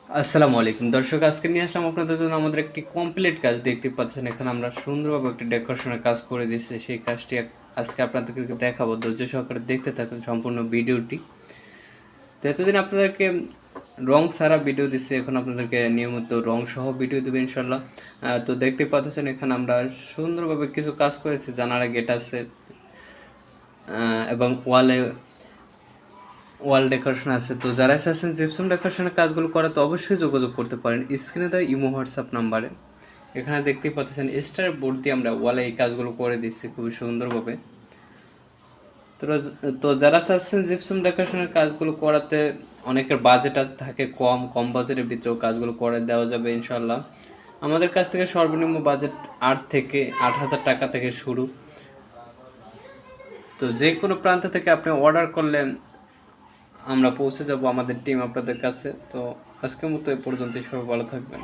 আসসালামু আলাইকুম দর্শক, আজকে নিয়ে আসলাম আপনাদের জন্য আমাদের একটি কমপ্লিট কাজ। দেখতে পাচ্ছেন এখানে আমরা সুন্দরভাবে একটি ডেকোরেশনের কাজ করে দিয়েছি। সেই কাজটি আজকে আপনাদেরকে দেখাবো। ধৈর্য সহকারে দেখতে থাকুন সম্পূর্ণ ভিডিওটি। তো এতদিন আপনাদেরকে রং ছাড়া ভিডিও দিচ্ছে, এখন আপনাদেরকে নিয়মিত রং সহ ভিডিও দেবে ইনশাল্লাহ। তো দেখতে পাচ্ছেন এখানে আমরা সুন্দরভাবে কিছু কাজ করেছি। জানালা গেট আছে এবং ওয়াল ডেকোরেশন আছে। তো যারা চাচ্ছেন জিপসাম ডেকোরেশনের কাজগুলো করা, তো অবশ্যই যোগাযোগ করতে পারেন স্ক্রিনে দেওয়া ইমো হোয়াটসঅ্যাপ নাম্বারে। এখানে দেখতেই পাচ্ছেন স্টার বোর্ড দিয়ে আমরা ওয়ালে এই কাজগুলো করে দিচ্ছি খুবই সুন্দরভাবে। তো তো যারা চাচ্ছেন জিপসাম ডেকোরেশনের কাজগুলো করাতে, অনেকের বাজেট থাকে কম বাজেটের ভিতরেও কাজগুলো করে দেওয়া যাবে ইনশাল্লাহ। আমাদের কাছ থেকে সর্বনিম্ন বাজেট 8,000 টাকা থেকে শুরু। তো যে কোনো প্রান্ত থেকে আপনি অর্ডার করলে আমরা পৌঁছে যাব, আমাদের টিম আপনাদের কাছে। তো আজকের মতো এ পর্যন্তই, সবাই ভালো থাকবেন।